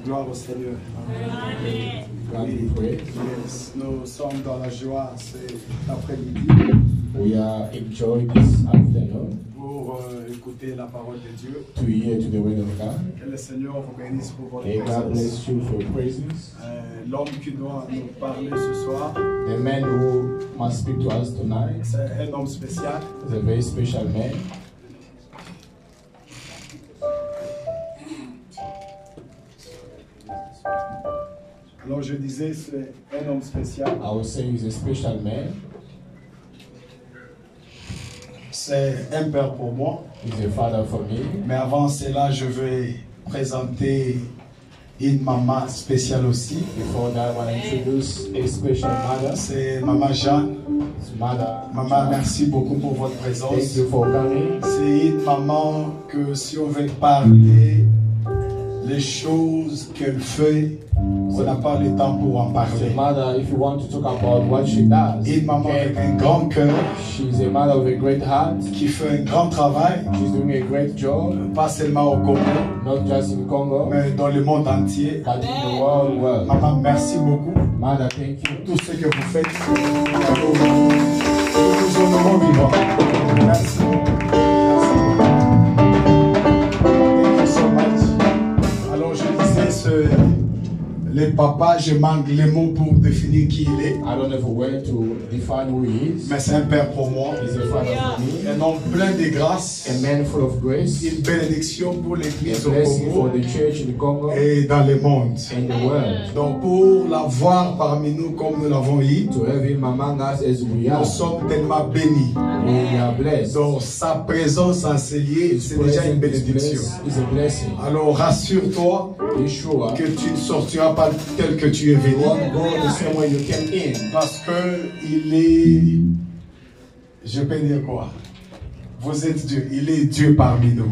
Gloire au Seigneur. Amen. Oui, yes. Nous sommes dans la joie cet après-midi. We are enjoying this afternoon Pour écouter la parole de Dieu. to hear to the word of God. Que le Seigneur vous bénisse pour votre May God présence. bless you for your presence. L'homme qui doit nous parler ce soir, The man who must speak to us tonight c'est un homme spécial. is a very special man. Alors je disais, c'est un homme spécial. I would say he's a special man. C'est un père pour moi. He's a father for me. Mais avant cela, je vais présenter une maman spéciale aussi. Before that, I want to introduce a special mother. C'est maman Jeanne. His mother. Maman, merci beaucoup pour votre présence. Thank you for coming. C'est une maman que si on veut parler les choses qu'elle fait, on n'a pas le temps pour en As a parler. mother, if you want to talk about what she does, Une maman avec un grand cœur she's a mother with a great heart. qui fait un grand travail, She's doing a great job, pas seulement au Congo, not just in Congo, mais dans le monde entier. but in the world. Maman, merci beaucoup Mother, thank you. pour tout ce que vous faites. Nous vous honorons vivants. Merci. Thank you so much. Alors je disais, les papas, je manque les mots pour définir qui il est. I don't have a way to define who he is. Mais c'est un père pour moi. He's a father for me, Un homme plein de grâce. a man full of grace, Une bénédiction pour a l'église au blessing for Congo the church in Congo et dans le monde. and the world. Donc pour l'avoir parmi nous comme nous l'avons eu, To have him among us as we are, nous sommes tellement bénis. we are blessed. Donc sa présence enseignée, c'est déjà une bénédiction. Is a blessing. Alors rassure-toi Be sure que tu ne sortiras pas tel que tu es venu. you won't go the same way you came in, Parce que il est, je peux dire quoi? Vous êtes Dieu, il est Dieu parmi nous.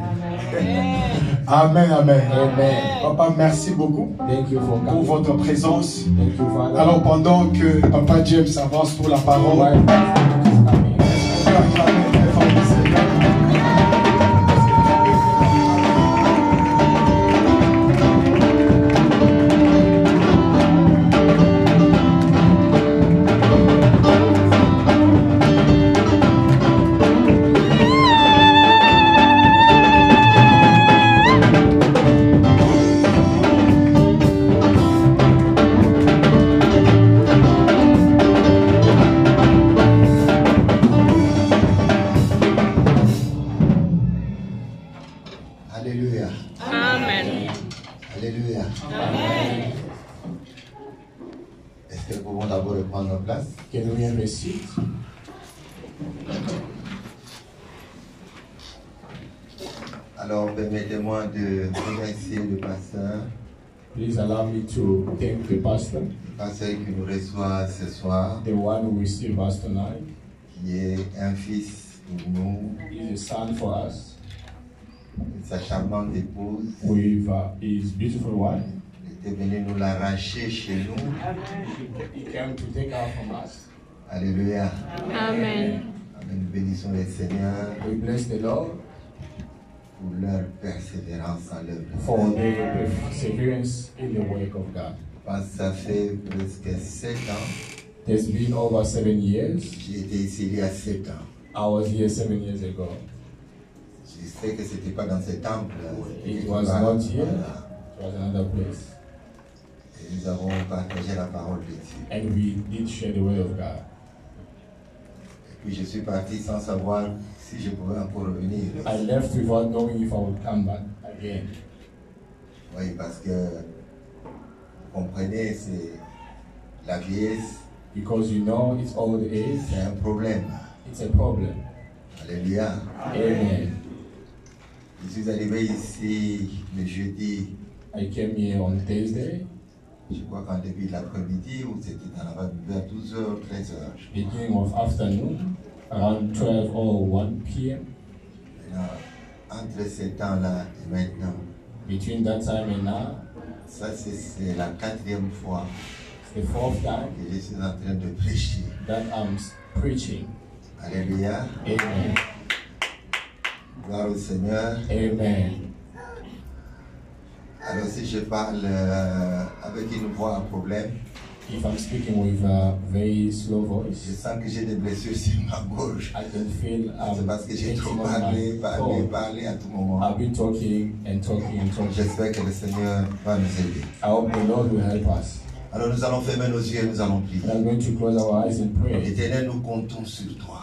Amen, amen. Amen. Papa, merci beaucoup Thank you for pour coming. votre présence. Thank you, Father. Alors pendant que Papa James avance pour la parole, While is coming. on peut acclamer très fort le Seigneur. Alléluia. Amen. Alléluia. Amen. Est-ce que nous pouvons d'abord reprendre nos places? Can we have a seat? Alors, permettez-moi de remercier le pasteur, Please allow me to thank the pastor, le pasteur qui nous reçoit ce soir, the one who received us tonight. qui est un fils pour nous, He's a son for us sa charmante épouse. with his beautiful wife. Il était venu nous l'arracher chez nous. He came to take her from us. Alléluia. Amen. Amen. Nous bénissons le Seigneur We bless the Lord pour leur persévérance en l'œuvre. for their perseverance in the work of God. Je pense que ça fait presque 7 ans. It's been over 7 years. J'ai été ici il y a 7 ans. I was here 7 years ago. Je sais que ce n'était pas dans ce temple. It was not here. It was another place. Et nous avons partagé la parole de Dieu. And we did share the word of God. Et puis je suis parti sans savoir si je pouvais encore revenir. I left without knowing if I would come back again. Oui, parce que vous comprenez, c'est la vieillesse, Because you know it's old age. c'est un problème. It's a problem. Alléluia. Amen. Je suis arrivé ici le jeudi, I came here on Thursday, je crois qu'en début de l'après-midi, ou c'était vers 12h, 13h. beginning of afternoon, around 12 or 1 p.m. Entre ce temps-là et maintenant, Between that time and now, ça c'est la 4e fois it's the 4th time que je suis en train de prêcher. that I'm preaching. Alléluia. Amen. Gloire au Seigneur. Amen. Alors si je parle avec une voix à problème, If I'm speaking with a very slow je voice, sens que j'ai des blessures sur ma gorge. I can feel C'est parce que j'ai hitting trop on parlé, my parlé, throat. parlé à tout moment. I've been talking and talking and talking. J'espère que le Seigneur va nous aider. I hope the Lord will help us. Alors nous allons fermer nos yeux et nous allons prier. We are going to close our eyes and pray. Éternel, nous comptons sur toi.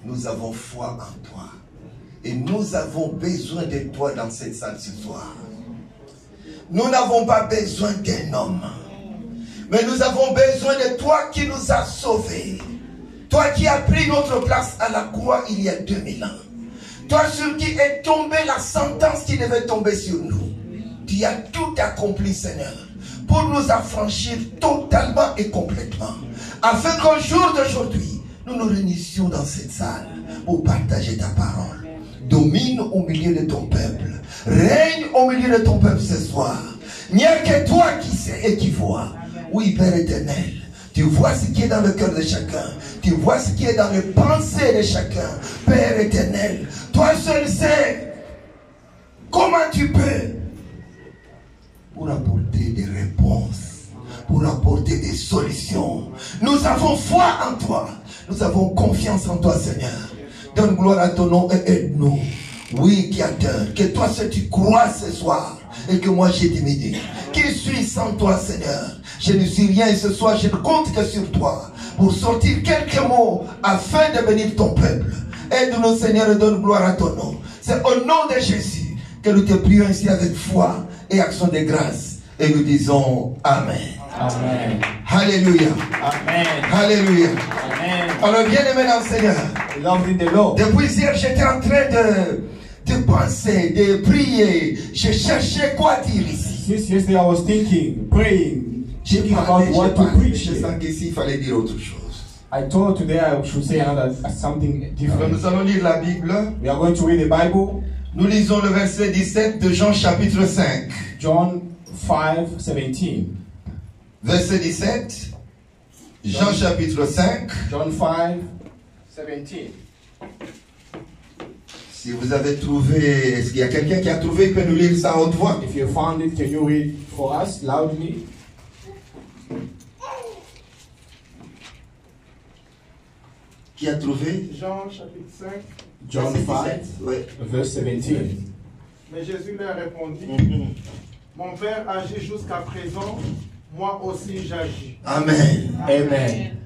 Nous avons foi en toi. Et nous avons besoin de toi dans cette salle ce soir. Nous n'avons pas besoin d'un homme. Mais nous avons besoin de toi qui nous as sauvés. Toi qui as pris notre place à la croix il y a 2000 ans. Toi sur qui est tombée la sentence qui devait tomber sur nous. Tu as tout accompli, Seigneur, pour nous affranchir totalement et complètement. Afin qu'au jour d'aujourd'hui, nous nous réunissions dans cette salle pour partager ta parole. Domine au milieu de ton peuple. Règne au milieu de ton peuple ce soir. Il n'y a que toi qui sais et qui vois. Oui, Père éternel, tu vois ce qui est dans le cœur de chacun. Tu vois ce qui est dans les pensées de chacun. Père éternel, toi seul sais comment tu peux pour apporter des réponses, pour apporter des solutions. Nous avons foi en toi. Nous avons confiance en toi, Seigneur. Donne gloire à ton nom et aide-nous. Oui, Créateur, que toi seul tu crois ce soir et que moi j'ai diminué. Qui suis sans toi, Seigneur? Je ne suis rien et ce soir je ne compte que sur toi pour sortir quelques mots afin de bénir ton peuple. Aide-nous, Seigneur, et donne gloire à ton nom. C'est au nom de Jésus que nous te prions ici avec foi et action de grâce. Et nous disons Amen. Amen. Alléluia. Amen. Alléluia. Amen. Alors bien aimé dans le Seigneur. Love in the Lord. Depuis hier, j'étais en train de penser, de prier. Je cherchais quoi dire ici. Since yesterday I was thinking, praying, thinking about what to preach. Je sens qu'ici il fallait dire autre chose. I thought today I should say something Alors different. nous allons lire la Bible. We are going to read the Bible. Nous lisons le verset 17 de Jean chapitre 5. John 5:17. Verset 17. Jean chapitre 5. John 5:17. Si vous avez trouvé, est-ce qu'il y a quelqu'un qui a trouvé, il peut nous lire ça à haute voix? If you found it, can you read for us loudly? Qui a trouvé? Jean chapitre 5. John Verset 5, 17. Oui. verse 17. Mais Jésus leur répondit, Mhm. mon Père agit jusqu'à présent, moi aussi j'agis. Amen. Amen.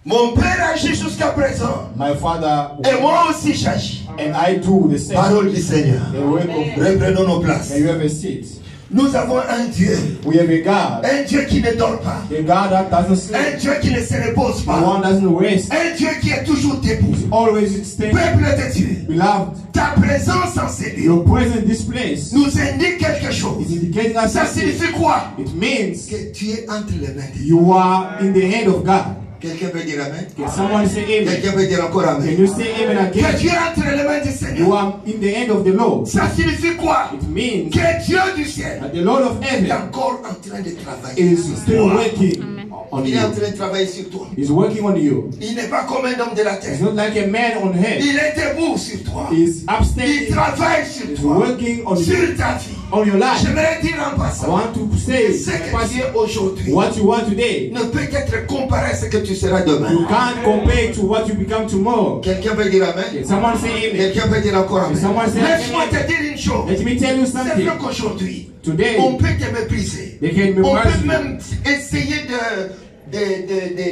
Mon Père agit jusqu'à présent. My Father, Et moi aussi j'agis. and I do the same. Parole du Seigneur. The work of God. Reprenons nos places. May you have a seat. Nous avons un Dieu. We have a God. Un Dieu qui ne dort pas. A God that doesn't Un sleep. Dieu qui ne se repose The pas. one doesn't rest. Un Dieu qui est toujours debout. Always standing. Peuple de Dieu, Beloved, ta présence en ces lieux your presence in this place nous indique quelque chose. is indicating us Ça something. signifie quoi? It means Que tu es entre les mains de Dieu. you are in the hand of God. Quelqu'un peut dire Amen? Can someone say amen? Quelqu'un peut dire encore Can Amen? you say amen Que again? tu es entre les mains du You Seigneur. are in the hand of the Lord. Ça signifie quoi? It means Que Dieu du ciel that the Lord of est heaven encore en train de travailler is sur still toi. working on Il est en you. train de travailler sur toi. He's working on you. Il n'est pas comme un homme de la terre. He's not like a man on earth. Il est debout sur toi. He's Il upstanding. travaille sur He's toi. working on you, Sur ta vie. on your life. J'aimerais dire en I passant, want to say ce que tu es aujourd'hui what you are today. ne peut qu'être comparé à ce que tu seras demain. You can't compare to what you become tomorrow. Quelqu'un peut dire Amen? Can someone say amen? Quelqu'un peut dire encore Amen? Someone say Laisse-moi amen. te dire une chose. Let me tell you C'est something. vrai qu'aujourd'hui, Today, on peut te mépriser. they can On memorize peut you. même essayer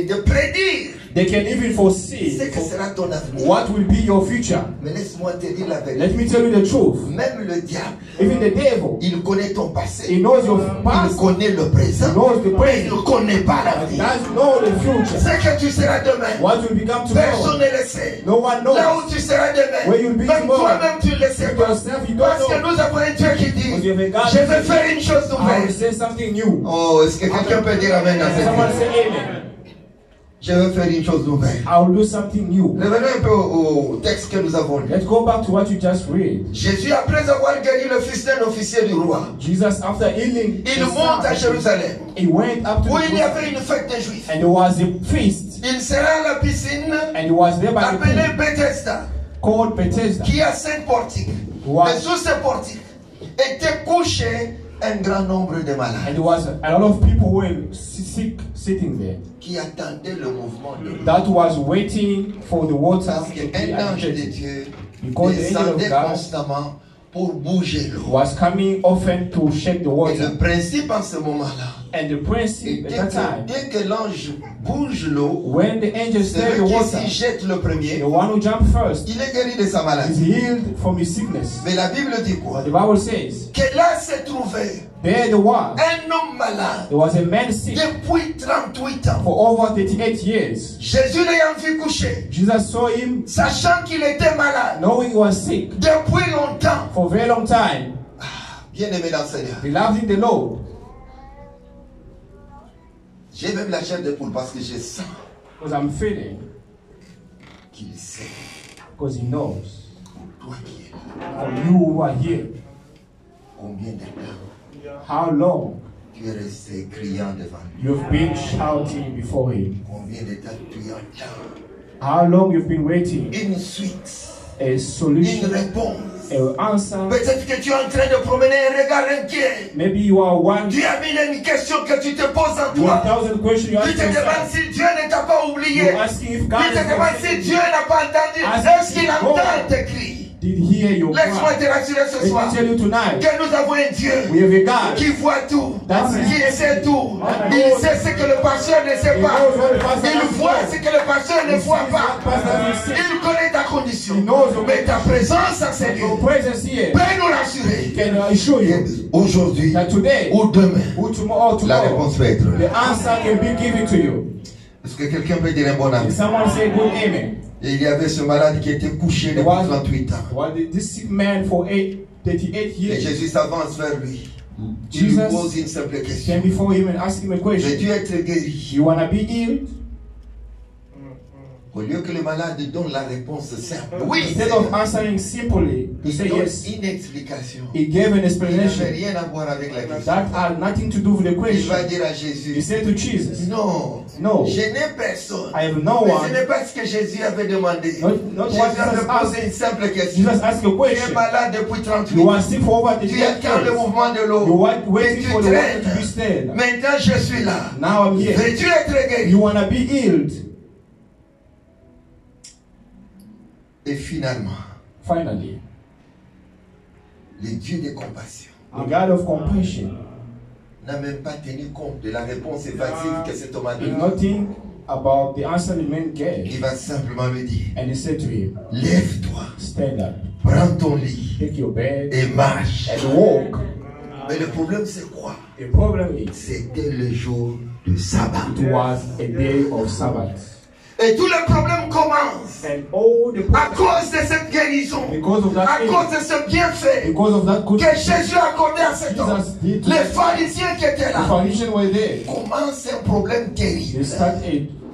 de prédire They can even foresee ce que sera ton avenir. what will be your future. Mais laisse-moi te dire la Let vérité. me tell you the truth. Même le diable, Even the devil, il connaît ton passé. he knows your Il past, connaît le présent. he knows the Mais il present, ne connaît pas but he l'avenir. doesn't know the future. Ce que tu seras demain, What will become personne tomorrow? ne le sait. No one Là knows. où tu seras demain, Where you'll be même tomorrow. toi-même tu ne le sais You pas. yourself, you Parce don't que know. nous avons un Dieu qui dit, Because you have a God je that vais says, faire une chose I will nouvelle. say something new. Oh, est-ce que quelqu'un peut dire Amen dans cette Someone vie? say amen. Je vais faire une chose nouvelle. I will do something new. Revenons un peu au texte que nous avons lu. Let's go back to what you just read. Jésus, après avoir guéri le fils d'un officier du roi, Jesus, after healing, il monte à Jérusalem, he went up to où the il y avait temple, une fête des Juifs. and there was a feast, Il sera à la piscine and he was there by the appelée pool Bethesda, called Bethesda. qui a 5 portiques. Wow. Et sous ces portiques étaient couchés un grand nombre de malades And there was a lot of people who were sick sitting there. qui attendaient le mouvement de l'eau. That was waiting for the water Parce to be qu'un ange de agitated. Dieu Because the angel of descendait God constamment pour bouger l'eau. was coming often to shake the Et water. le principe en ce moment-là, And the principle at that time, dès que l'ange bouge l'eau, when the angel stirred the celui qui water, s'y jette le premier, the one who jumped first il est guéri de sa is maladie. healed from his sickness. Mais la Bible dit quoi? But the Bible says, Que là se trouvait there there was un homme malade a man sick depuis 38 ans. for over 38 years. Jésus l'ayant vu coucher, Jesus saw him sachant qu'il était malade knowing he was sick depuis longtemps. for a very long time. Bien-aimé dans le Seigneur, Beloved in the Lord, j'ai même la chair de poule parce que je sens because I'm feeling, qu'il sait because he knows, pour toi qui es là, for you who are here, combien de temps how long tu es resté criant devant lui, you've been shouting before him, combien de temps tu entends how long you've been waiting une suite, a une solution, réponse. an answer. Peut-être que tu es en train de promener un regard inquiet. Maybe you are one, Tu as mis une question que tu te poses en you have toi. 1,000 questions you Tu ask te demandes yourself. si Dieu ne t'a pas oublié. You're asking if God Tu te demandes si is Dieu n'a pas entendu. Ask Est-ce qu'il God. entend tes cris? did hear your Laisse-moi cry. te rassurer ce Let soir me tell you tonight, que nous avons un Dieu we have a God qui voit tout, That's qui it. sait tout. Il sait ce que le pasteur ne sait pas. Il voit ce que le pasteur ne voit pas. Il connaît ta condition. Mais ta présence en ces lieux your presence here peut nous rassurer. can assure you Aujourd'hui that today ou demain, or tomorrow, la réponse peut être the là. answer can be given to you. Est-ce que quelqu'un peut dire un bon amen? If someone say good amen. Et il y avait ce malade qui était couché depuis 38 ans. Well, this sick man for 38 Et years Jésus s'avance vers lui. Il lui pose une simple question. came before him and asked him a question. Veux-tu être guéri? You want to be healed? Au lieu que le malade donne la réponse simple. Oui, Instead of answering simply to il say donne yes, une explication. he gave an Il n'avait explanation rien à voir avec la question. that had nothing to do with the Il question. va dire à He Jésus, said to Jesus, non, No. je n'ai personne. I have no Mais ce one. n'est pas ce que Jésus avait demandé. Not Jésus what avait Jesus posé asked. une simple question. Jesus asked a Tu es question. malade depuis 38 You ans. are sick for over Tu 38 attends le years. mouvement de l'eau. You are Mais waiting tu for the water to be traînes. stirred. Maintenant je suis là. Now I'm here. Veux-tu être guéri? You want to be healed? Et finalement, Finally, le Dieu de compassion the God of compassion n'a même pas tenu compte de la réponse évasive que cet homme a did donnée. not think about the answer the man gave. Il va simplement lui dire, And he said to him, lève-toi, stand up, prends ton lit take your bed, et marche. and walk. Mais le problème c'est quoi? The problem is, C'était le jour du sabbat. it was a day of Sabbath. Et tous les problèmes commencent And all the à problems, cause de cette guérison, because of à that cause healing, de ce bienfait because of that good que Jésus a accordé à cet homme. Jesus did to Les pharisiens qui étaient the là foundation were there. commencent un problème They terrible. start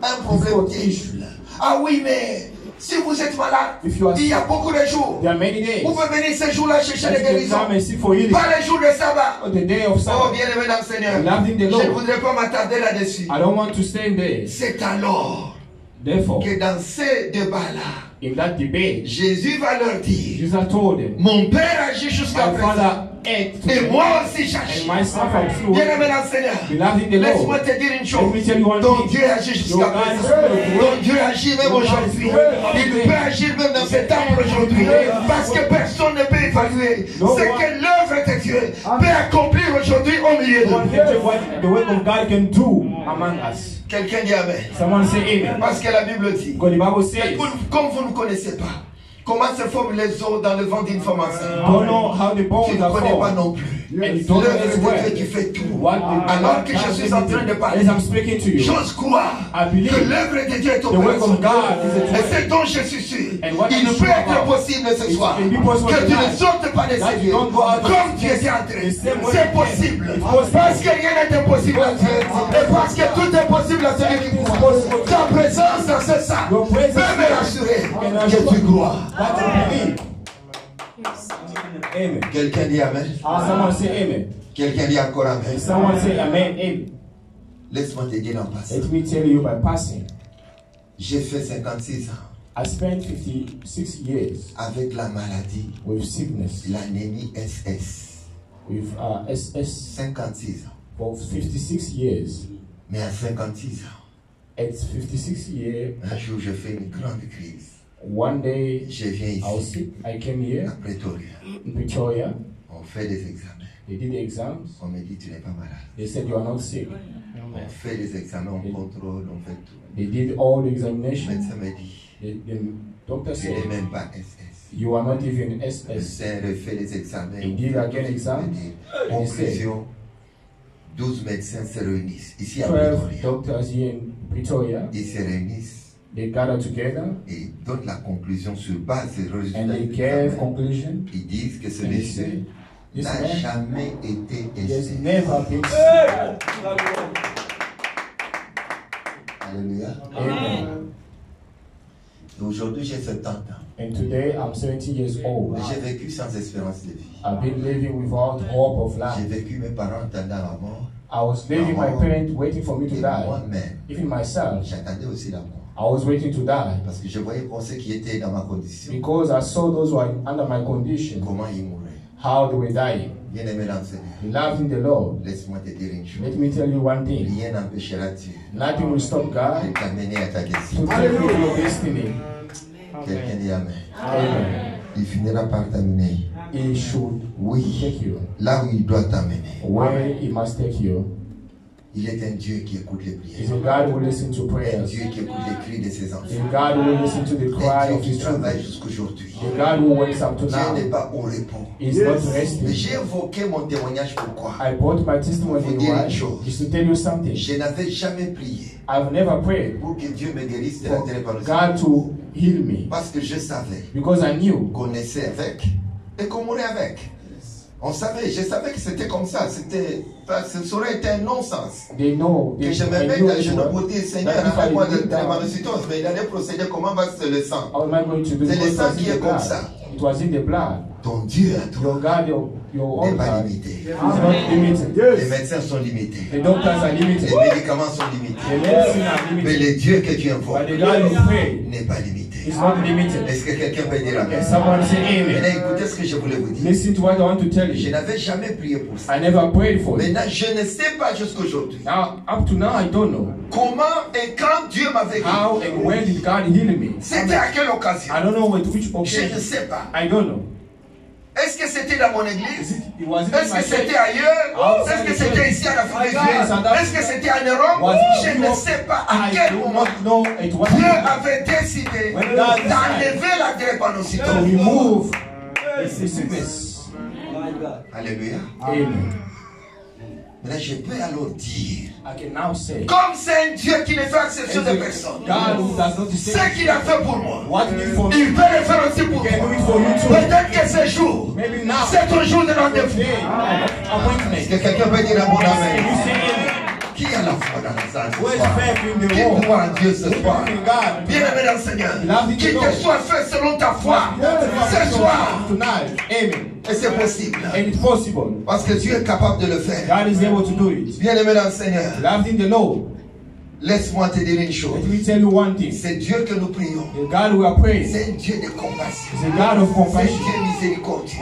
Un problème difficult terrible. issue. Ah oui, mais si vous êtes malade, If you are il y a sick, beaucoup de jours. there are many days. Vous pouvez venir ces jours-là chercher les Let's get guérisons. time and seek for healing. Pas les jours de sabbat. On the day of Oh, Sabbath. bien-aimé dans le Seigneur, Loving the je ne Lord. voudrais pas m'attarder là-dessus. I don't want to stand there. C'est alors Therefore, que dans ces débats-là, in that debate, Jésus va leur dire, Jesus told them, mon Père agit jusqu'à my présent. father ate Et today, moi aussi and j'agis. myself I'm still Bien-aimé working. dans le Seigneur, Beloved in the laisse-moi Lord, te dire une let chose. me tell you one Ton thing. Dieu agit jusqu'à Your God is présent. good. Ton Dieu agit même Your God is aujourd'hui. good. Il peut agir même dans cet temple aujourd'hui. Parce que personne ne peut évaluer No ce one- que l'œuvre de Dieu peut accomplir aujourd'hui au milieu de No one nous. can do what the work of God can do among us. Quelqu'un dit Amen. Someone say amen. Parce que la Bible dit, Because the Bible says, comme vous ne connaissez pas comment se forment les os dans le ventre d'une femme enceinte, don't know how the tu bones ne are connais pas formed. non plus And you don't know l'œuvre as de Dieu well. qui fait tout. What the Alors que je suis en train de parler, as I'm speaking to you, j'ose croire I believe que l'œuvre de Dieu est the work of opérationnelle. God is Et at work. c'est dont je suis sûr. And what Il I'm peut sure être about, possible ce it soir can be possible que tu ne tonight, sortes pas de that ces you lieux don't go out of comme tu this étais entré. the same way C'est you possible. came. It's possible. Parce que rien n'est impossible à Dieu. Et parce que tout est possible à celui qui croit. Ta présence dans ce salle Your peut presence me rassurer can que assure tu crois. that you believe. Amen. Quelqu'un dit Amen. Someone say amen. Quelqu'un dit encore Amen. And someone say amen. Amen. Laisse-moi te dire en passant. Let me tell you by passing, J'ai fait 56 ans I spent 56 years avec la maladie, with sickness, l'anémie SS. with SS 56 ans. for 56 years. Mais à 56 ans, At 56 years, un jour, je fais une grande crise. one day Je viens I was ici, sick. I came here à Pretoria. in Pretoria. On fait des examens. They did the exams. On me dit, tu n'es pas malade. They said you are not sick. On fait les examens, on contrôle, on fait tout. They did all the Le examinations. médecin me dit, The doctor tu n'es said même pas SS. you are not even Le SS. médecin refait les examens. He did again Il exam. me dit, conclusion, 12 médecins se réunissent ici à 12 Pretoria. doctors here in Pretoria. Ils se réunissent They gathered together et ils donnent la conclusion sur base des résultats. and they des gave examens. conclusion. Ils disent que ce And they monsieur said this n'a man jamais été has SS. never been sick. Alléluia. Amen. Et aujourd'hui, j'ai 70 ans. And today I'm 70 years old. J'ai vécu sans espérance de vie. I've been living without hope of J'ai life. vécu mes parents attendant la mort. I was leaving my parents waiting for me to Et die. moi-même, Even myself, j'attendais aussi la mort. I was waiting to die Parce que je voyais pour ceux qui étaient dans ma condition, because I saw those who are under my condition, comment ils mouraient. how they were dying. Bien-aimé dans le Seigneur, Beloved in the Lord, laisse-moi te dire une chose. let me tell you one thing. Rien n'empêchera Dieu Nothing will stop de God t'amener à ta to destinée. take you to your destiny. Quelqu'un dit Amen. Amen. Il finira par t'amener. He should Oui, take you là où il doit t'amener. where He must take you. Il est un Dieu qui écoute les He's prières. a God who listens to Un prayers. Dieu qui écoute les cris de ses A enfants. God who will listen to the Un cry Dieu of qui His travaille children. jusqu'aujourd'hui. A God who wakes up to Dieu n'est now pas au repos. is not Mais resting. j'ai évoqué mon témoignage pourquoi? I brought my testimony Vous dire why une chose. is to tell you something. Je n'avais jamais prié I've never prayed pour que Dieu me guérisse de la for drépanocytose. God to heal me Parce que je savais because I knew qu'on naissait avec et qu'on mourrait avec. On savait, je savais que c'était comme ça. Ce aurait été un non-sens. they know Que they, je me I mette knew à it genoux well, pour dire Seigneur, that if I arrête-moi de did that, drépanocytose. Mais il allait procéder comment va se le sang. how am I going to do C'est it? le It sang was qui in est the comme blood. ça. It was in the blood. Ton Dieu à toi Your God, your n'est own pas God limité. is not limited. Les médecins sont limités. The doctors are limited. Les médicaments sont limités. The medicine are Mais limited. le Dieu que tu invoques But the God you pray n'est pas limité. is not limited. Est-ce que quelqu'un peut dire Amen? And someone say Maintenant, amen. écoutez ce que je voulais vous dire. Listen to what I want to tell Je you. n'avais jamais prié pour ça. I never prayed for it. Maintenant, je ne sais pas jusqu'aujourd'hui Now, up to now, I don't know comment et quand Dieu m'avait guéri. how and when did God heal me. C'était à quelle occasion? I don't know with which Je ne occasion. sais pas. I don't know. Est-ce que c'était dans mon église? It was it Est-ce in my que c'était church? ailleurs? Est-ce que c'était ici en Afrique du Sud? Est-ce que c'était en Europe? Was it Je in ne Europe? sais pas à I quel do moment not know it was Dieu avait décidé When God decided d'enlever la to drépanocytose. remove the sickness. Alléluia. Amen. Maintenant, je peux alors dire, I can now say, comme c'est un Dieu qui ne fait exception de personne, God who does not ce distinguish qu'il a fait pour moi, what he did for me, il peut le faire aussi pour he can do it toi. for you too. Peut-être que ce jour, Maybe now, c'est ton jour de rendez-vous. today, Est-ce appointment. que quelqu'un peut dire un bon Can amen? you say amen? Qui a la foi dans la salle ce Where's soir? faith in the Qui world? croit en Dieu ce soir? In God. Bien-aimé dans le Seigneur, Love qu'il the te Lord. soit fait selon ta foi ce soir. Tonight. Amen. Et c'est possible. And it's possible. Parce que Dieu est capable de le faire. God is able to do it. Bien-aimé dans le Seigneur, Loved in the Lord. laisse-moi te dire une Let chose. me tell you one thing. C'est Dieu que nous prions. The God we are praying C'est un Dieu de compassion. is a God of C'est un compassion. Dieu miséricordieux.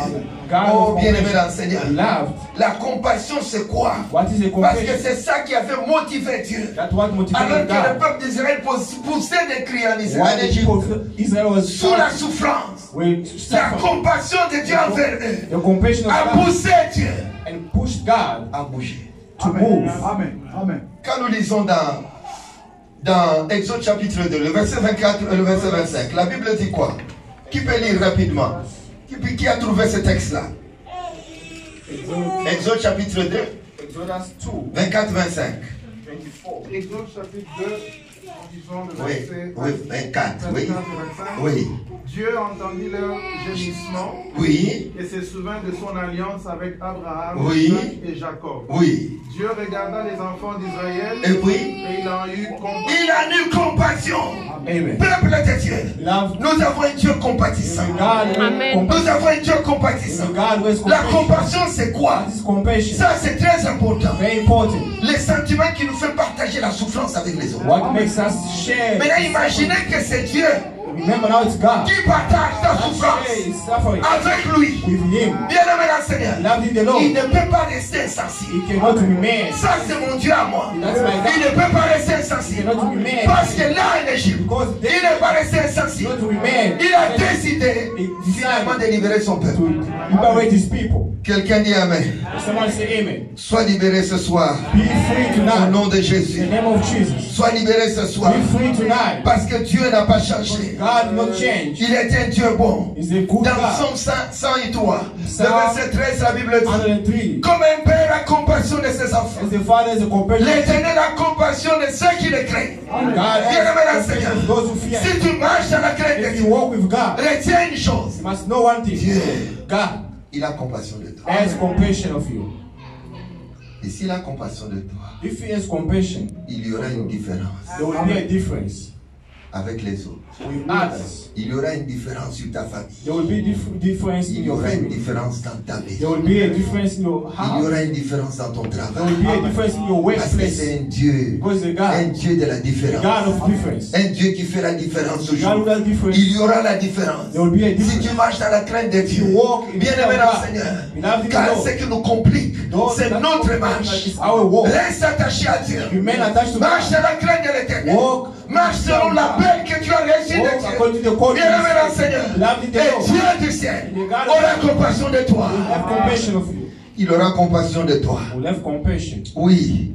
God Oh, of bien-aimé dans le compassion. Seigneur. Loved. La compassion, c'est quoi? What is a Parce que compassion? c'est ça qui avait motivé Dieu. That's what Alors motivated que le God. peuple d'Israël poussait des cris en Why the Égypte, people of Israel was sous la souffrance, we la suffered. compassion de Dieu envers eux The compassion a of God poussé Dieu and pushed God à bouger. to move. Amen. Amen. Quand nous lisons dans Exode chapitre 2, le verset 24 et le verset 25, la Bible dit quoi? Qui peut lire rapidement? Qui a trouvé ce texte-là? Exode chapitre 2, Exodus 2, 24-25. 24. Exode chapitre 2, disons le Oui, verset oui, 24, oui. 24 et 25. Oui, Dieu entendit leur gémissement oui, et se souvint de son alliance avec Abraham, Oui. Isaac et Jacob. oui. Dieu regarda les enfants d'Israël Et puis, et il en eut compassion. il a eu compassion. Amen. Peuple de Dieu, Love nous avons un Dieu compatissant. God. Amen. Nous avons un Dieu compatissant. God who is La compassion. compassion, c'est quoi? What is compassion? Ça, c'est très important. Very important. Les sentiments qui nous font partager la souffrance avec les autres. What makes us share? Maintenant, imaginez que c'est Dieu Remember now it's God. qui partage ta That souffrance shares suffering avec lui. with him. Bien-aimé dans le Seigneur, Loved in the Lord. il ne peut pas rester insensible. He cannot remain. Ça, c'est mon Dieu à moi. That's my God. Il ne peut pas rester He insensible. cannot remain. Parce que là, en Égypte, Because il n'est pas resté he insensible. cannot remain. Il a décidé He finalement de decided libérer son peuple. to liberate his people. Quelqu'un dit Amen. Someone say amen. Sois libéré ce soir. Be free Au tonight. nom de In Jésus. the name of Jesus. Sois libéré ce soir. Be free tonight. Parce que Dieu n'a pas changé. God will not change. Il est un Dieu bon. He's a good Dans God. Psaume 103, le Psalm verset 13, la Bible dit 103. comme un père a compassion de ses enfants, As the Father is a compassion. l'Éternel a compassion de ceux qui le craignent. God Bien-aimé dans le has Seigneur, compassion of those who fear. si tu marches dans la crainte de If you Dieu, walk with God, retiens une chose. you must know one thing. Dieu, God il a compassion de toi. has compassion of you. Et s'il a compassion de toi, If he has compassion, il y aura une différence there will be a difference avec les autres. with others. Il y aura une différence sur ta famille. There will be difference in Il y your aura une family. différence dans ta There maison. will be a difference in your Il y house. aura une différence dans ton There travail. will be a difference in your Parce que workplace. c'est un Dieu, Because the un God, Dieu de la the différence. God of difference. Un Dieu qui fait la différence The God toujours. who does difference. Il y aura la différence. There will be a Si difference. tu marches dans la crainte de Dieu, You walk in the bien-aimé fear dans of le God. Seigneur, Beloved in the car Lord. ce qui nous complique, Those c'est that notre that marche. is our walk. Reste attaché à Dieu. Remain attached to Marche God. dans la crainte de l'Éternel. Walk. Marche selon l'appel que tu as reçu Walk de according Dieu. to the call. Bien-aimé dans le Seigneur, Beloved in the et Lord. Dieu du ciel The God aura compassion de toi. will have compassion of you. Il aura compassion de toi. Will have compassion. Oui.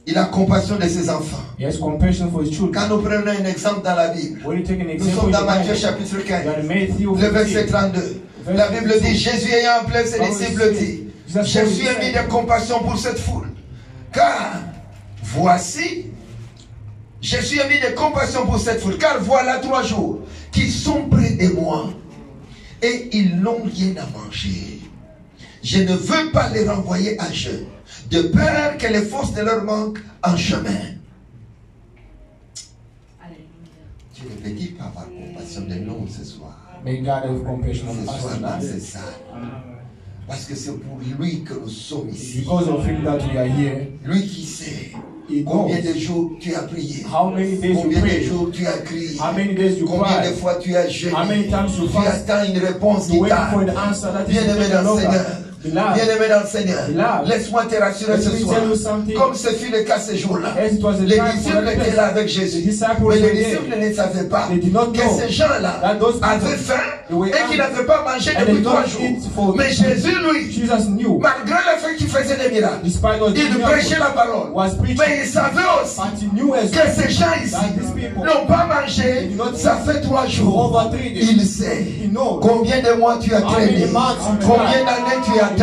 Il a compassion de ses enfants. He has compassion for his children. Quand nous prenons un exemple dans la Bible, When you take an nous example sommes in dans the Matthieu Bible, chapitre you are 15, in Matthew le verset 15. 32. La Bible dit, Jésus ayant appelé ses disciples dit, Jésus a mis de compassion pour cette foule. Car voici, Jésus a mis de compassion pour cette foule. Car voilà 3 jours qu'ils sont près de moi et ils n'ont rien à manger. Je ne veux pas les renvoyer à jeûne, de peur que les forces de leur manque en chemin. Tu ne peux pas avoir compassion de nous ce soir. May God have compassion Ce of us soir-là, c'est tonight. ça. Parce que c'est pour lui que nous sommes ici. Because of him that we are here. Lui qui sait He combien knows de jours tu as prié, how many days you combien de pray, jours tu as crié, how many days you combien de cry, fois tu as jeûné. how many times you Tu fast. attends une réponse You qui wait for tarde. the answer that is Bien-aimé taken dans le longer. Seigneur. Beloved, Bien-aimé dans le Seigneur. Beloved, Laisse-moi te rassurer let ce me soir. tell you something. Comme ce fut le cas ce jour-là. As it was a Les time for disciples the étaient là avec Jésus. The disciples Mais were les there. disciples ne savaient pas They did not que know ces gens-là that those people, avaient faim they were et qu'ils n'avaient pas mangé and depuis they 3 don't jours. eat for Mais Jésus, lui, Jesus knew, malgré le fait qu'il faisait des miracles, despite all the il prêchait la miracles, parole. was preaching, Mais il savait aussi but he knew as que ces gens ici that these people n'ont pas mangé, ça fait 3 for jours. over 3 days. Il sait He knows combien de mois tu as how many traîné, months you combien tried. d'années tu attends.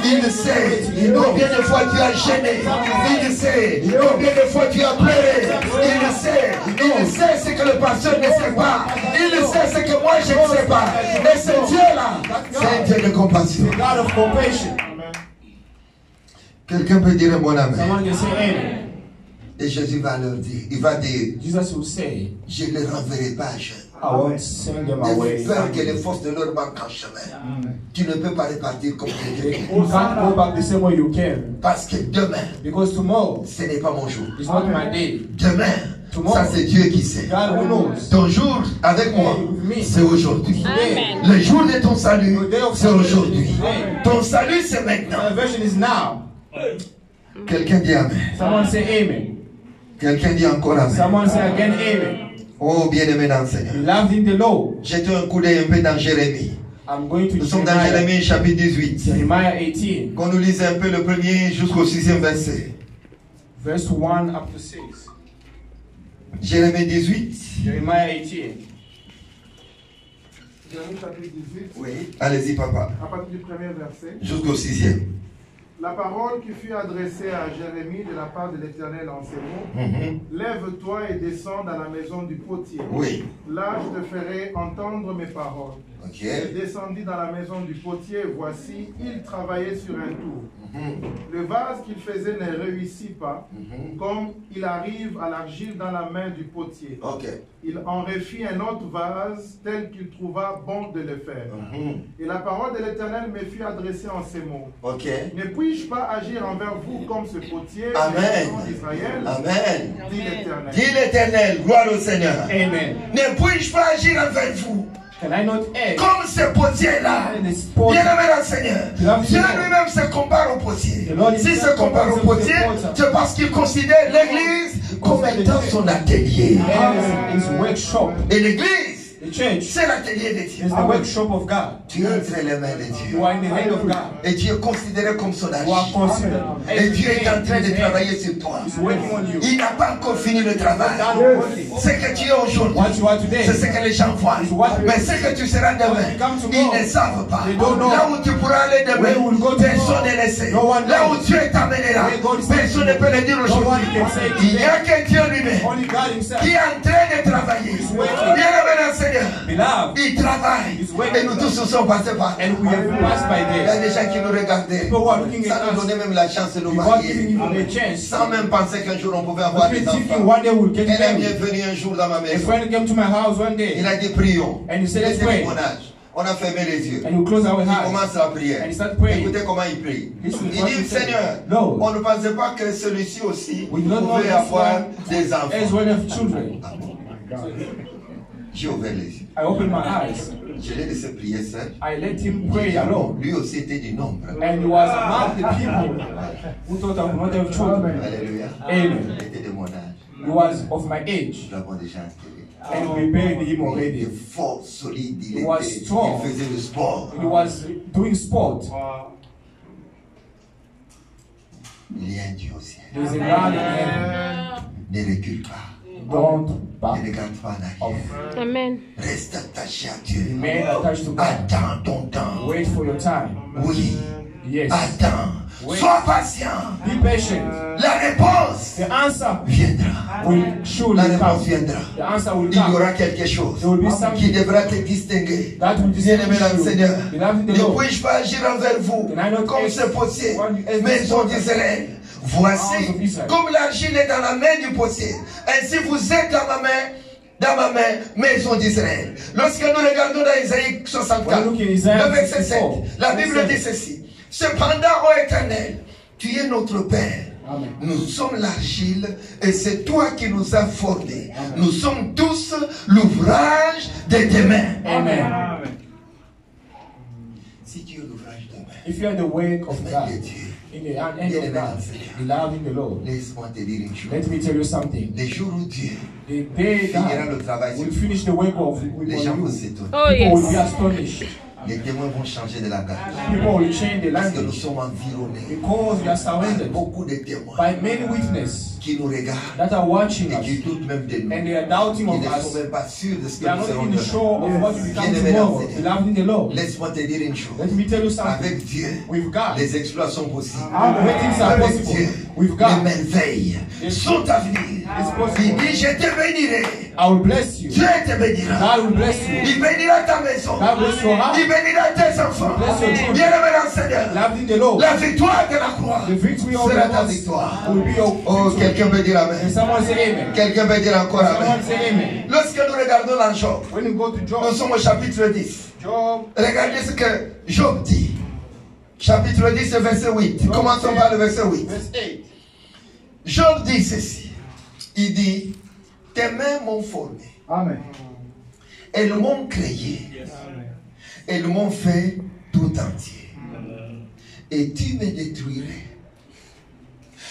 Il sait combien de fois tu as gêné. Il sait combien de fois tu as pleuré. Il sait ce que le pasteur ne sait pas. Il sait ce que moi je ne sais pas. Mais ce Dieu-là, c'est un Dieu de compassion. The God of compassion. Quelqu'un peut dire un bon amen. Someone can say amen. Et Jésus va leur dire, il va dire, Jesus will say, je ne les renverrai pas à jeûne. I won't send them away. De peur que les forces de leur manquent en chemin. Tu ne peux pas repartir comme quelqu'un. You can't go back the same way you came. Parce que demain, Because tomorrow ce n'est pas mon jour. is not my day. Demain, ça c'est Dieu qui sait. God who knows. Ton jour avec moi, c'est aujourd'hui. Amen. Le jour de ton salut, c'est aujourd'hui. Ton salut, c'est maintenant. Salvation is now. Quelqu'un dit Amen. Someone say amen. Quelqu'un dit encore Amen. Someone say again amen. Oh, bien-aimé dans le Seigneur. Beloved in the Lord. Jetons un coup d'œil un peu dans Jérémie. I'm going to Nous sommes dans Jeremiah, Jérémie chapitre 18. Jeremiah 18, Qu'on nous lise un peu le premier jusqu'au 6e verset. verse 1 up to 6. Jérémie 18. Jeremiah 18. Jérémie chapitre 18, Oui. Allez-y, papa. à partir du premier verset. Jusqu'au 6e. La parole qui fut adressée à Jérémie de la part de l'Éternel en ces mots, lève-toi et descends dans la maison du potier. Oui. Là, je te ferai entendre mes paroles. Ok. Je descendis dans la maison du potier, et voici, il travaillait sur un tour. Le le vase qu'il faisait ne réussit pas, comme il arrive à l'argile dans la main du potier. Ok. Il en refit un autre vase tel qu'il trouva bon de le faire. Et la parole de l'Éternel me fut adressée en ces mots. Ok. Ne puis-je pas agir envers vous comme ce potier Amen. d'Israël? Amen. Dit l'Éternel. Dis l'Éternel, gloire au Seigneur. Amen. Ne puis-je pas agir envers vous Can I not add? comme ce potier-là? Bien-aimé dans le Seigneur, Dieu lui-même se compare au potier. S'il se compare au potier, c'est parce qu'il considère l'Église comme étant son atelier. His workshop. Et l'Église, The church c'est l'atelier de Dieu. is the workshop of God. Tu es entre les mains de Dieu. You are in the hand of God. Et Dieu est considéré comme son You are agent. considered. Et Dieu est en train de travailler sur toi. He's working on you. Il n'a pas encore fini le travail. Done working. Ce que tu es aujourd'hui, What you are today. c'est ce que les gens voient. Mais ce que tu seras demain, ils ne savent pas. Là où tu pourras aller demain, personne ne le sait. Là où tu es t'amènera, personne ne peut le dire aujourd'hui. Il n'y a que Dieu lui-même Only God himself. qui est en train de travailler. Bien aimé Seigneur, Beloved. il travaille. Et nous tous nous sommes passés par là. And we have passed by Il y a there. des gens qui nous regardaient. People Ça nous donnait même la chance de nous without giving marier. you the chance. Sans même penser qu'un jour on pouvait avoir But des thinking enfants. one day we'll get Un ami est married. venu un jour dans ma A maison. friend came to my house one Il day a dit prions. and he said, Il let's était pray. de mon âge. On a fermé les yeux. And we close our Il eyes. commence la prière. And he started praying. Écoutez comment il prie. Listen Il what he dit said. Seigneur, Lord, on ne pensait pas que celui-ci aussi we do not know pouvait this avoir one des as enfants. well as children. J'ai ouvert les yeux. I opened my eyes. Je l'ai laissé prier seul. I let him pray alone. Lui aussi était du nombre. And he was among the people who thought I would not have children. Alléluia. Amen. Il était de mon âge. He was of my age. Nous l'avons déjà enterré. And we buried him Il était already. fort, solide. He was strong. Il faisait le sport. He was doing sport. Il y a un Dieu au ciel. There's a God in heaven. Ne recule pas. Don't back Ne regarde pas en off. arrière. Amen. Reste attaché à Dieu. Remain attached to God. Attends ton temps. Wait for your time. Oui. Yes. Attends. Oui. Sois patient. Be patient. La réponse The answer viendra. will surely La réponse come. viendra. The answer will Il y come. aura quelque chose There will be qui something devra te distinguer. that will Bien-aimé dans le distinguish you. Seigneur, Beloved in the ne Lord. puis-je pas agir envers vous Can I not comme ask ce potier, what you ask maison this d'Israël? House Voici, of Israel. comme l'argile est dans la main du potier, ainsi vous êtes dans ma main, maison d'Israël. Lorsque nous regardons dans Isaïe 64, When we look in Isaiah le verset 7, 64, la Bible verset dit ceci. Cependant, ô Éternel, tu es notre Père. Amen. Nous sommes l'argile et c'est toi qui nous as formés. Nous sommes tous l'ouvrage de tes mains. Amen. Si tu es l'ouvrage de tes mains, If you are the work of main God, de Dieu, in the hand of God, beloved in the Lord, laisse-moi te dire une chose. let me tell you something. Les jours où Dieu The day finira le God travail sur will vous, finish the work of les gens vont you, s'étonner. Oh, people will be yes. astonished. Les témoins vont changer de langage. People will change the Parce que nous language sommes environnés because we are par surrounded beaucoup de témoins by many witnesses qui nous regardent that are watching et us qui doutent même de nous. and they are doubting Qui of ne sont us. même pas sûrs de ce They que are nous not serons even demain. sure of what will become Bien-aimé tomorrow. dans le Seigneur. Beloved in the Lord, Laisse-moi te dire une chose. let me tell you something. Avec Dieu, With God, les exploits sont possibles. great things are Avec possible. Dieu, With les God, merveilles sont à venir. Il dit, je te bénirai. I will bless you. Dieu te bénira. God will bless you. Il bénira ta maison. God bless your house. Il bénira tes enfants. Bless your children. Bien-aimé dans le Seigneur. Beloved in the Lord, La victoire de la croix the victory of the sera ta cross victoire. will be your Oh, victory. quelqu'un peut dire And Amen. someone say amen. Quelqu'un peut dire encore Someone Amen. say amen. Lorsque nous regardons dans Job, When you go to nous Job, sommes au chapitre 10. Job, Regardez ce que Job dit. Chapitre 10, verset 8. Commençons par le verset 8. verse 8. Job dit ceci. Il dit, tes mains m'ont formé. Amen. Elles m'ont créé. Elles m'ont fait tout entier. Et tu me détruirais.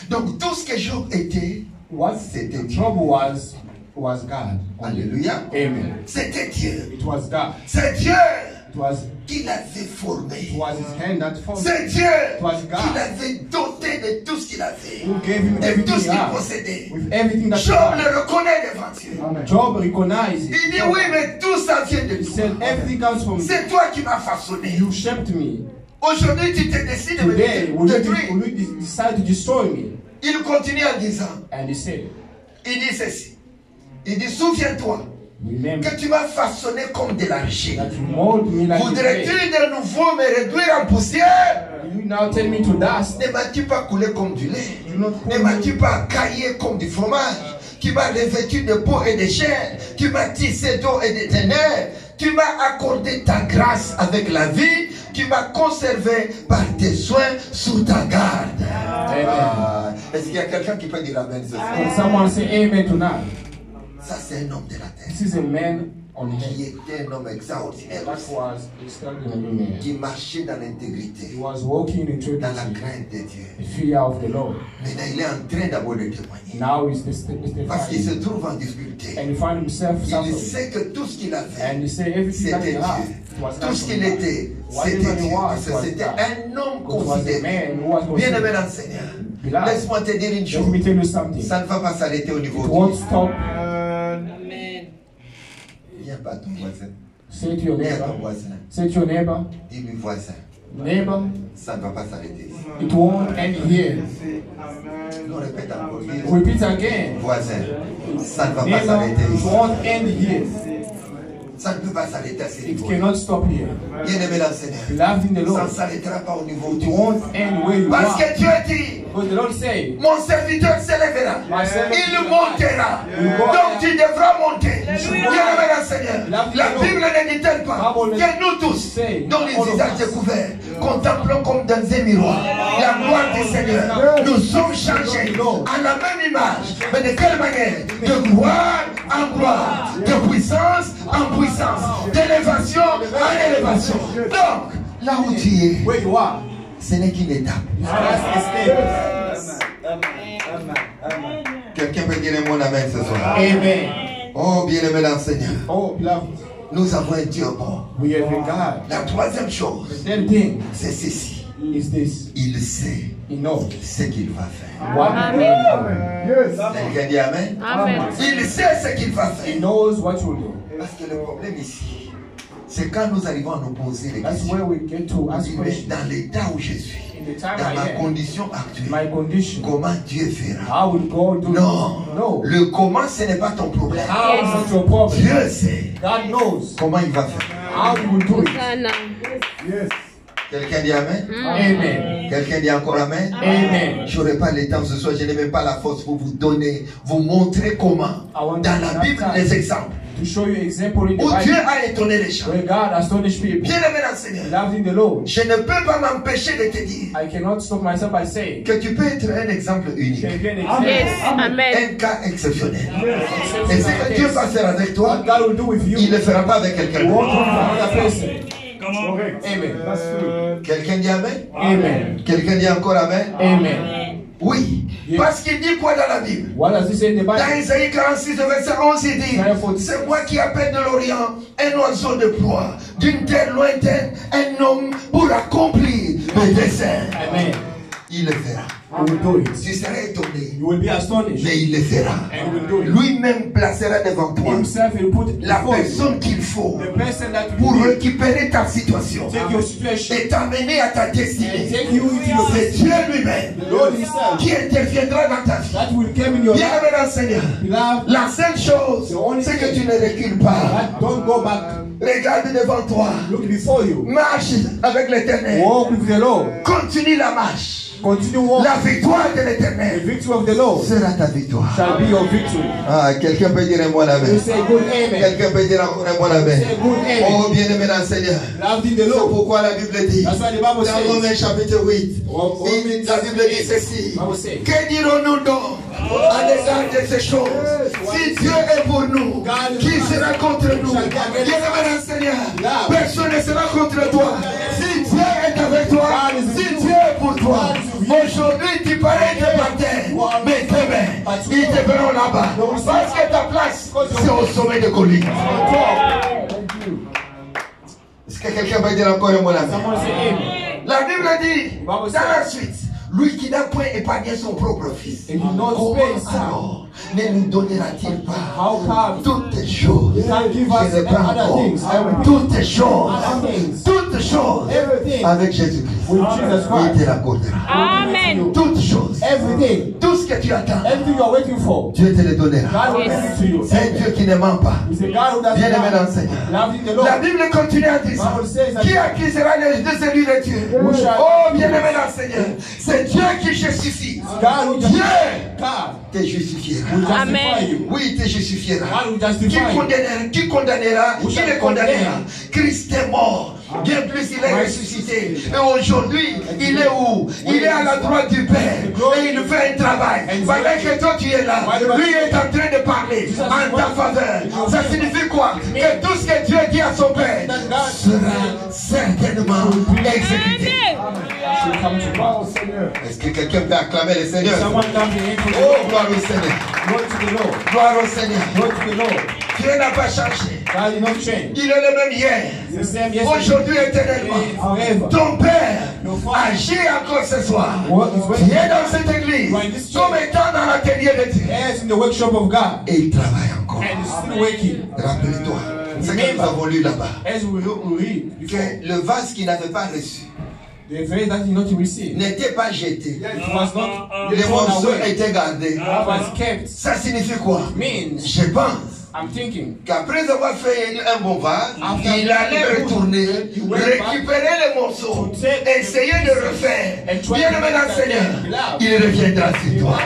Donc tout ce que Job était, What c'était Dieu. Job was God. Alléluia. Amen. C'était Dieu. It was God. C'est Dieu It was qui l'avait formé. It was his hand that formed C'est him. Dieu It was God. qui l'avait doté de tout ce qu'il avait. Who gave him De tout everything ce he qu'il had. possédait. With everything that he Job had. le reconnaît devant Dieu. Amen. Job recognized Il it. dit oui, mais tout ça vient de He toi. said, everything comes from you. C'est toi qui m'as façonné. You shaped me. Aujourd'hui, tu te décides de me Today, will détruire. you decide to destroy me? Il continue en disant, And he said, il dit ceci. Il dit, souviens-toi que tu m'as façonné comme de l'argile. that you mold me like a Voudrais-tu clay. de nouveau me réduire en poussière? You now tell me to dust. Ne m'as-tu pas coulé comme du lait? Do not Ne call m'as-tu me. pas caillé comme du fromage? Tu m'as revêtu de peau et de chair. Tu m'as tissé d'eau et de ténèbres. Tu m'as accordé ta grâce avec la vie. Tu m'as conservé par tes soins sous ta garde. Amen. Est-ce qu'il y a quelqu'un qui peut dire amen ce soir? Can someone say amen tonight? Ça, c'est un homme de la terre This is a man on qui earth était un homme extraordinaire, that was extraordinary man. qui marchait dans He l'intégrité, was walking in dans la integrity, crainte de Dieu. the fear of the Lord. Maintenant, il est en train d'abord de témoigner Now he's parce qu'il se testifying, trouve en difficulté. and he found himself Il suffering. sait que tout ce qu'il And avait, he said everything that he c'était had Dieu. was Tout ce qu'il God. était, Whatever c'était he Dieu. was Parce que c'était God. un homme It was a considéré. man who was Bien-aimé considered. dans le Seigneur, Beloved, laisse-moi te dire une let chose. me tell you something. Ça ne va pas s'arrêter au niveau It won't du... stop. Viens pas ton voisin. Say to your Viens ton neighbor. voisin. Say to your neighbor. Dis-lui voisin. Neighbor, Ça ne va pas s'arrêter ici. it won't end here. Nous répète encore. Dis, Repeat again. voisin. Ça ne va pas Neighbor, s'arrêter it ici. won't end here. Ça ne peut pas s'arrêter à ce It niveau. cannot stop here. Bien-aimé dans le Seigneur. Beloved in the Ça Lord, ne s'arrêtera pas au niveau it du... won't end where you Parce are. que Dieu dit, Because the Lord say, mon serviteur s'élèvera. my servant Il will montera. rise. Donc tu devras monter. Bien-aimé dans le Seigneur. La Bible ne dit-elle pas que nous tous, dont les visages découverts, contemplons comme dans un miroir la gloire du Seigneur. Nous sommes changés à la même image. Mais de quelle manière? De gloire en gloire. De puissance en puissance. D'élévation en élévation. Donc, là où tu es, where you are, ce n'est qu'une étape. it's just a step. Quelqu'un peut dire un mot amen ce soir. Amen. Oh, bien-aimé dans le Seigneur. Oh, beloved, Nous avons un Dieu bon. we have a God. La troisième chose, The third thing c'est ceci. is this. Il sait He knows ce qu'il va faire. what he's going to do. Quelqu'un dit amen. Amen. Il sait ce qu'il va He faire. knows what you'll do. Parce que le problème ici, c'est quand nous arrivons à nous poser les That's questions. where we get to ask Oui, mais questions. dans l'état où je suis, In the time dans I ma am, condition actuelle, my condition, comment Dieu fera? how will God do Non. it? No. Le comment, ce n'est pas ton problème. How is not your problem? Dieu sait God knows comment il va faire. how He will do it. Hosanna. Quelqu'un dit amen. Amen. Quelqu'un dit encore amen. Amen. Je n'aurai pas le temps ce soir, je n'ai même pas la force pour vous donner, vous montrer comment, dans la Bible, les exemples To show you example in the où Dieu Bible a étonné les gens. where God astonished people. Bien-aimé dans le Seigneur, Loved in the Lord. je ne peux pas m'empêcher de te dire I cannot stop myself by saying, que tu peux être un exemple unique, can be an example. Yes. Amen. un cas exceptionnel. Exceptional Et ce que Dieu case. va faire avec toi, What God will do with you, il ne le fera pas avec He quelqu'un won't d'autre. do it for another person. Amen. Quelqu'un dit amen. Amen. Quelqu'un dit encore amen. Amen. Oui. Yes. Parce qu'il dit quoi dans la Bible? What does He say in the Dans Bible? Isaïe 46, verset 11, il dit, c'est moi qui appelle de l'Orient un oiseau de proie, d'une terre lointaine, un homme pour accomplir mes desseins. Amen. Il le fera. He will do it. Tu seras étonné, You will be astonished. mais il le fera. And He will do it. Lui-même placera devant toi Himself will put la before you personne qu'il faut the person that pour will récupérer ta situation take your situation et t'amener à ta and destinée. take you into your C'est destiny. Dieu lui-même The Lord Himself qui interviendra dans ta vie. that will come in your life. Bien-aimé dans le Seigneur, Beloved, la seule chose, c'est que tu ne recules pas. that don't go back. Regarde devant toi. Look before you. Marche avec l'Éternel. Walk with the Lord. Continue la marche. Continue walking. La victoire de The l'Éternel victory of the Lord sera ta victoire. shall be your victory. Ah, quelqu'un peut dire un mot You amen. say good amen. Quelqu'un peut dire encore un mot amen. Say good amen. Oh, bien-aimé dans le Seigneur. Loved in the C'est Lord. pourquoi la Bible dit, That's why the Bible dans says. Romains chapitre 8, Romans la Bible dit ceci. Bible says. Que dirons-nous donc à l'égard de ces choses? Si Dieu est pour nous, qui sera contre nous? Bien-aimé dans le Seigneur, personne ne sera contre toi. Si Dieu est avec toi, si Dieu est pour toi, aujourd'hui tu parais de par terre, mais demain, ils te verront là-bas. Parce que ta place, c'est au sommet de colline. Est-ce que quelqu'un va dire encore un mot là? Someone say amen. La Bible dit, dans la suite, lui qui n'a point épargné son propre fils, And he knows comment space. alors ne nous donnera-t-il pas How come toutes choses? He can give us Je reprends other encore. things? I will Toutes choses, other things. toutes choses Everything avec Jésus-Christ. with Jesus Il te Christ. l'accordera. Amen. Toutes choses, Everything. tout ce que tu attends, Anything you are waiting for, Dieu te le donnera. God will give it to you. C'est un Dieu qui ne ment pas. He's a God who doesn't Bien-aimé dans le lie. Seigneur. Loving the Lord. La Bible continue à dire ça. Bible says that Qui accusera de celui de Dieu? Who shall Oh, accuse? bien-aimé dans le Seigneur. C'est Dieu qui justifie. God will Dieu God te justifiera. will justify Amen. you. Oui, il te justifiera. God will Qui justify you. condamnera? Qui condamnera? Who Qui shall le condamnera? condemn? Christ est mort. Bien plus, il est ressuscité. Et aujourd'hui, il est où? Il est à la droite du Père. Et il fait un travail. Pendant que toi tu es là, lui est en train de parler en ta faveur. Ça signifie quoi? Que tout ce que Dieu dit à son Père sera certainement exécuté. Should come to Gloire au pass. Seigneur. Est-ce que quelqu'un peut acclamer le Seigneur? Someone comes in for the Oh, Lord. gloire au Seigneur. Glory to the Lord. Gloire au Seigneur. Glory to the Lord. Dieu n'a pas changé. God did not change. Il est le même hier, It's the same yesterday, aujourd'hui today, éternellement. forever. Ton Père agit encore ce soir. What is Tu es waiting dans cette église, comme étant dans l'atelier de Dieu. as in the workshop of God, Et il travaille encore. and is still working. Rappelle-toi ce que nous avons lu là-bas. As we read before, Que le vase qui n'avait pas reçu the faith that did not receive, n'était pas jeté. it was not Les thrown morceaux away. étaient gardés. It was kept. Ça signifie quoi? Means, Je pense I'm thinking, qu'après avoir fait un bon vase, After il allait retourner, he went back récupérer les morceaux, to take essayer de refaire. and try Bien to aimé make dans le that Seigneur, thing loud. il reviendra sur toi.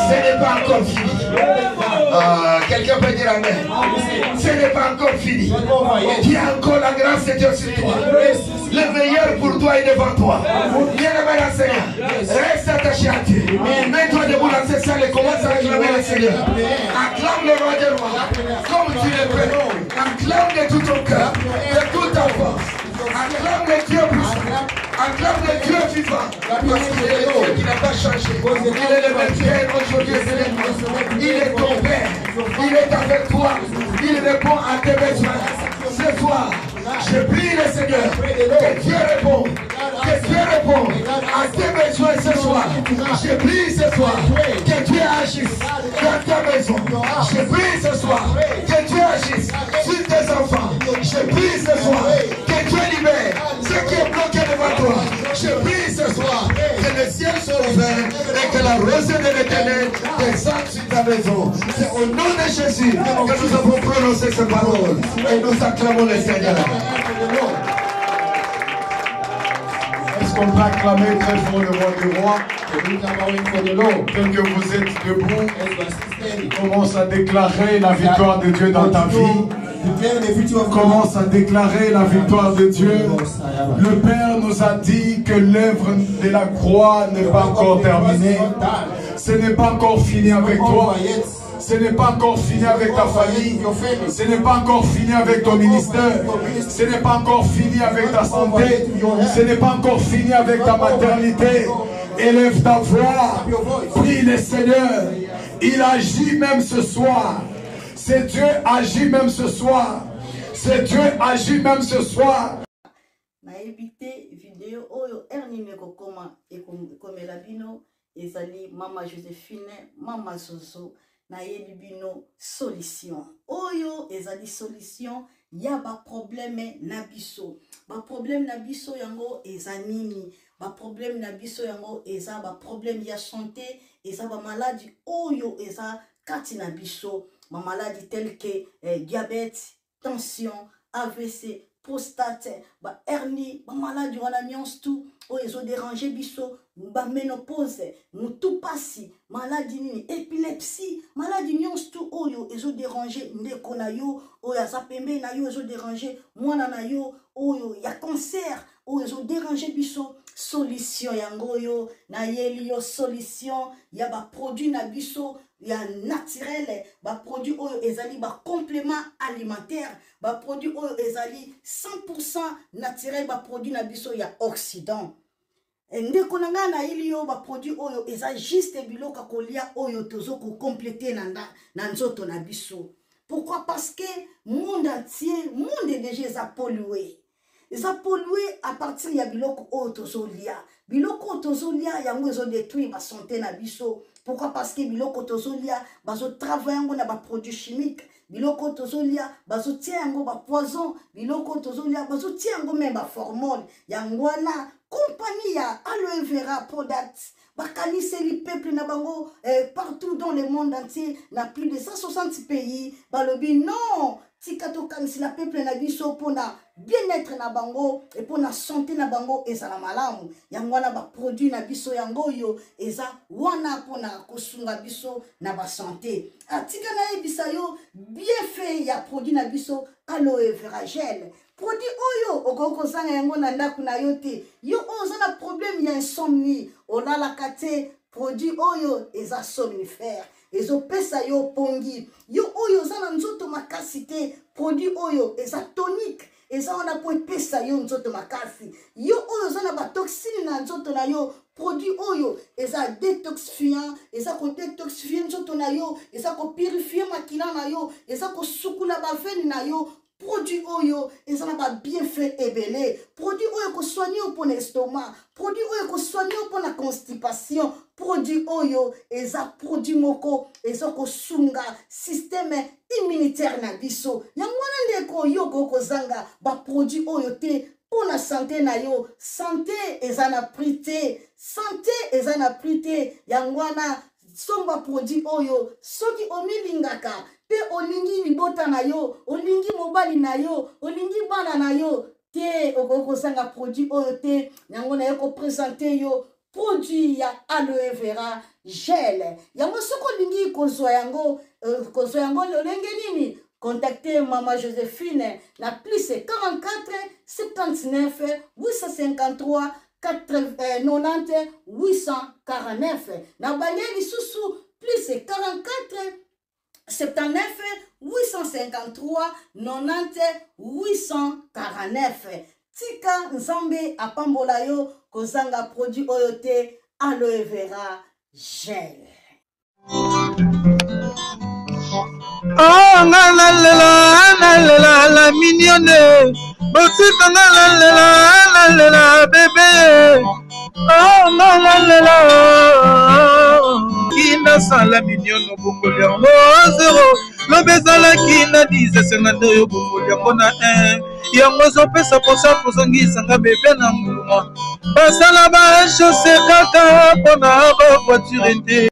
Ce n'est pas encore fini. Quelqu'un peut dire Amen. Ce n'est pas encore fini. Il y a encore la grâce de Dieu sur toi. Le meilleur pour toi est devant toi. Bien aimé dans le Seigneur, reste attaché à Dieu. Mets-toi debout dans cette salle et commence à acclamer le Seigneur. Acclame le roi des rois. Comme tu le fais. Acclame de tout ton cœur, de toute ta force. Acclame le Dieu puissant. Acclame le Dieu vivant. Parce qu'il est le Dieu qui n'a pas changé. Il est le même Père aujourd'hui et éternellement. Il est ton Père. Il est avec toi. Il répond à tes besoins. Ce soir, je prie le Seigneur que Dieu réponde. Que Dieu réponde à tes besoins ce soir. Je prie ce soir que Dieu agisse dans ta maison. Je prie ce soir que Dieu agisse sur tes enfants. Je prie ce soir que Dieu libère ce qui est bloqué devant toi. Je prie ce soir que le ciel soit ouvert et que la rosée de l'Éternel descende sur ta maison. C'est au nom de Jésus que nous avons prononcé ces paroles et nous acclamons le Seigneur. Est-ce qu'on peut acclamer très fort le roi du roi? Tel que vous êtes debout, commence à déclarer la victoire de Dieu dans ta vie. Commence à déclarer la victoire de Dieu. Le Père nous a dit que l'œuvre de la croix n'est pas encore terminée. Ce n'est pas encore fini avec toi. Ce n'est pas encore fini avec ta famille. Ce n'est pas encore fini avec ton ministère. Ce n'est pas encore fini avec ta santé. Ce n'est pas encore fini avec ta maternité. Élève ta voix. Prie le Seigneur. Il agit même ce soir. C'est Dieu agit même ce soir. C'est Dieu agit même ce soir. Naebite vidéo oyo ernimeko koma ekomela bino ezali mama Joséphine mama Soso na yebi bino solution oyo ezali solution ya ba problème na biso yango eza nini ba problème na biso yango eza ba problème ya santé eza ba maladie oyo eza kati na biso ma maladie telle que diabète tension AVC prostate, ba hernie, ba maladie wana nyonso tout oyo ezo déranger biso, ba ménopause, mutu pasi, maladie nini, épilepsie, maladie nyonso tout oyo ezo déranger ndeko na yo, oyo aza pembe na yo ezo déranger mwana na yo, oyo ya cancer, oyo ezo déranger biso, solution yango yo, na yeli yo solution, ya ba produit na biso, ya naturel, ba produit oyo ezali ba complément alimentaire, ba produit oyo ezali 100% naturel, ba produit na biso ya Occident. Ndeko nanga na ili yo ba produit oyo eza juste biloka kolia oyo tozo ko compléter na nzoto na biso. Pourquoi? Parce que monde entier, monde déjà eza pollué. eza pollué à partir ya biloko oyo tozolia. Biloko tozolia yango ezo détruire ba santé na biso. Pourquoi? Parce que biloko tozolia bazo travailler yango na ba produits chimiques. Biloko tozolia bazo tia yango ba poison. Biloko tozolia bazo tia yango même ba hormone. Yango wana compagnie ya aloe vera products bakanise li peuple na bango partout dans le monde entier, na plus de 160 pays. Balobi non, tikato kanisi la peuple na biso pona bien-être na bango et pona santé na bango ezala malamu. Yango wana ba produit na biso yango yo eza wana pona kosunga biso na ba santé. Atika na ebisa yo bien fait ya produit na biso aloe vera gel. Produit oyo okoko zanga yango na ndaku na yo te. Yo oza na problème ya insomnie, olala kate produit oyo eza somnifère. Ezo pesa yo pongi. Yo oyo oza na nzoto makasi te, produit oyo eza tonique. Eza wana po pesa yo nzoto makasi. Yo oyo oza na ba toxine na nzoto na yo, produit oyo eza détoxifiant, eza ko détoxifier nzoto na yo, eza ko purifier makila na yo, eza ko sukula ba veine na yo. Produit oyo ezana ba bienfait ebele. Produit oyo ko soigner pour l'estomac, produit oyo ko soigner pour la constipation, produit oyo eza produit moko eza ko sunga système immunitaire na biso. Yango wana ndeko yo ko zanga ba produit oyo te pour la santé na yo. Santé ezana prité, santé ezana prité. Yango wana somba produit oyo soki omilingaka pe olingi libota na yo, olingi mobali na yo, olingi bana na yo, te okoko sanga produit oyo te. Yango na yo ko présenter yo produit ya aloe vera gel. Yango soko lingi kozwa yango lolenge nini? Contactez Maman Joséphine na plus 44 79 853 90 849. Na banyeli susu plus 44 79 853 90 849. Tika nzambe apambola yo kozanga produit oyo te aloe vera gel. Oh la mignonne, botika la bébé. Oh la kina sala mignonne bokoli yango 0 lobezala kina 10 yo bokoli yango na 1 yango zopesa posa kozongisanga bebe na mbuma basala ba chausse kaka mpona ba voiture te.